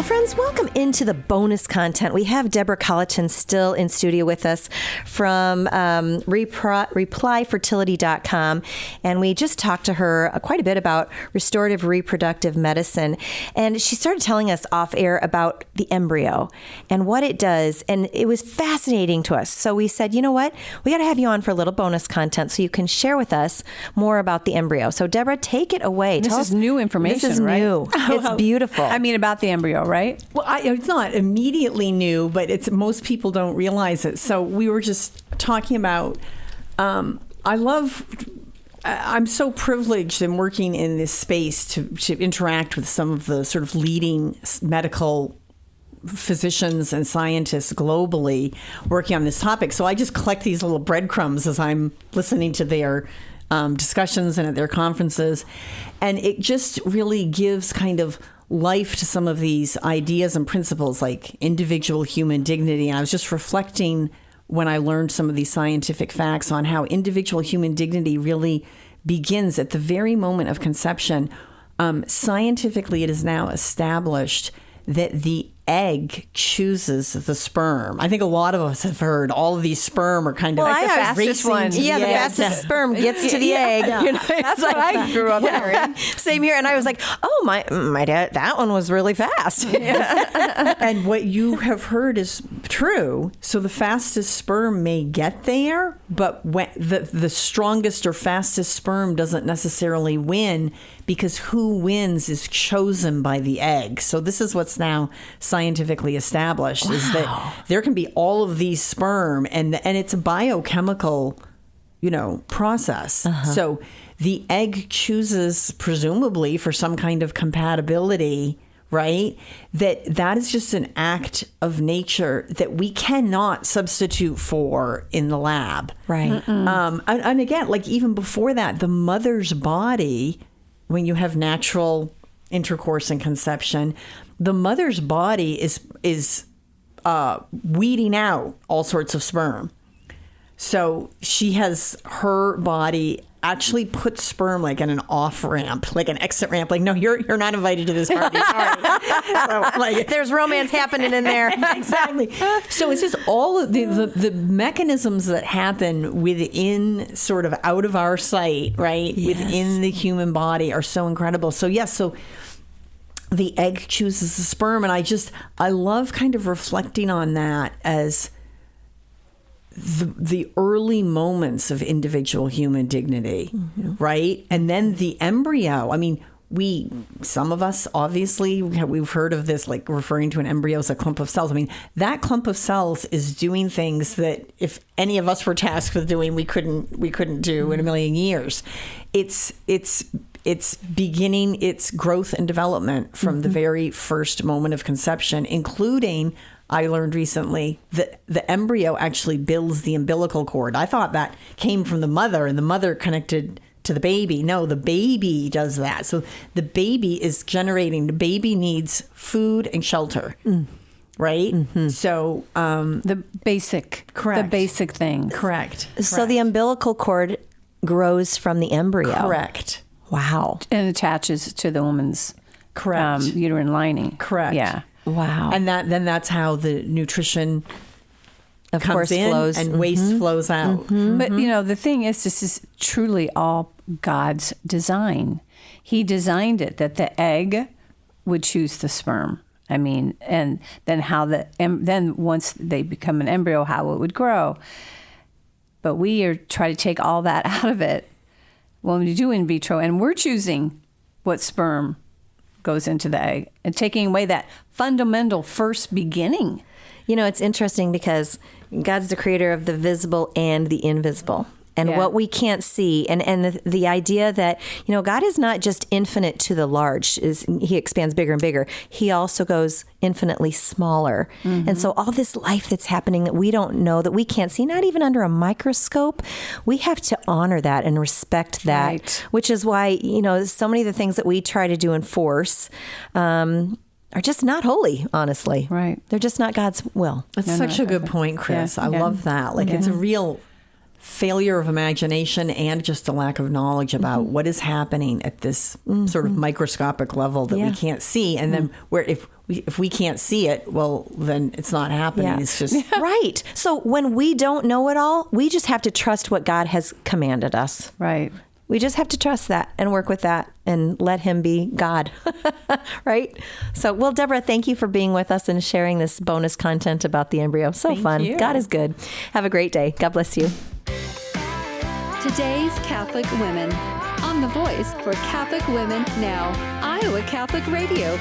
Friends, welcome into the bonus content. We have Debra Colloton still in studio with us from replyfertility.com, and we just talked to her quite a bit about restorative reproductive medicine, and she started telling us off air about the embryo and what it does, and it was fascinating to us. So we said, you know what, we got to have you on for a little bonus content so you can share with us more about the embryo. So Debra, take it away. This is new information, This is right? new. It's beautiful. I mean, about the embryo, right? Well, it's not immediately new, but most people don't realize it. So we were just talking about, I'm so privileged in working in this space to interact with some of the sort of leading medical physicians and scientists globally working on this topic. So I just collect these little breadcrumbs as I'm listening to their discussions and at their conferences. And it just really gives kind of life to some of these ideas and principles like individual human dignity. And I was just reflecting when I learned some of these scientific facts on how individual human dignity really begins at the very moment of conception. Scientifically, it is now established that the egg chooses the sperm. I think a lot of us have heard all of these sperm are kind of like the fastest one. Yeah, the fastest sperm gets to the egg. Yeah. You know, That's what I grew up hearing. Same here. And I was like, oh, my dad, that one was really fast. And what you have heard is true. So the fastest sperm may get there, but when the strongest or fastest sperm doesn't necessarily win, because who wins is chosen by the egg. So this is what's now scientifically established, is that there can be all of these sperm, and it's a biochemical, process. So the egg chooses, presumably for some kind of compatibility, right? That is just an act of nature that we cannot substitute for in the lab. Right. And again, like even before that, the mother's body, when you have natural intercourse and conception, the mother's body is weeding out all sorts of sperm. So she has her body actually put sperm like in an off ramp, like an exit ramp. Like, no, you're not invited to this party. Sorry. So, like, there's romance happening in there. Exactly. So it's just all of the mechanisms that happen within, sort of out of our sight, right? Yes. Within the human body are so incredible. So yes, so the egg chooses the sperm, and I love kind of reflecting on that as the early moments of individual human dignity, right? And then the embryo. I mean, some of us, obviously, we've heard of this, like referring to an embryo as a clump of cells. I mean, that clump of cells is doing things that if any of us were tasked with doing, we couldn't do in a million years. It's beginning its growth and development from the very first moment of conception, including, I learned recently, that the embryo actually builds the umbilical cord. I thought that came from the mother and the mother connected to the baby. No, the baby does that. So the baby is generating, the baby needs food and shelter. Right? So the basic things. Correct. So the umbilical cord grows from the embryo. Correct. Wow. And attaches to the woman's uterine lining. Correct. Yeah. Wow. And that's how the nutrition of comes course in flows and waste flows out. But the thing is, this is truly all God's design. He designed it that the egg would choose the sperm. I mean, and then then once they become an embryo, how it would grow. But we are trying to take all that out of it when we do in vitro, and we're choosing what sperm goes into the egg and taking away that fundamental first beginning. It's interesting because God's the creator of the visible and the invisible. And what we can't see, and the idea that, God is not just infinite to the large, he expands bigger and bigger. He also goes infinitely smaller. And so all this life that's happening that we don't know, that we can't see, not even under a microscope, we have to honor that and respect that, right. Which is why, so many of the things that we try to do and force are just not holy, honestly. Right. They're just not God's will. That's such a good point, Chris. Yeah. I love that. Like, it's a real failure of imagination and just a lack of knowledge about what is happening at this sort of microscopic level that we can't see. And then if we can't see it, well, then it's not happening. Yeah. It's just right. So when we don't know it all, we just have to trust what God has commanded us. Right. We just have to trust that and work with that and let him be God. Right? So, well, Debra, thank you for being with us and sharing this bonus content about the embryo. So Thank fun. you. God is good. Have a great day. God bless you. Today's Catholic Women on The Voice for Catholic Women Now, Iowa Catholic Radio.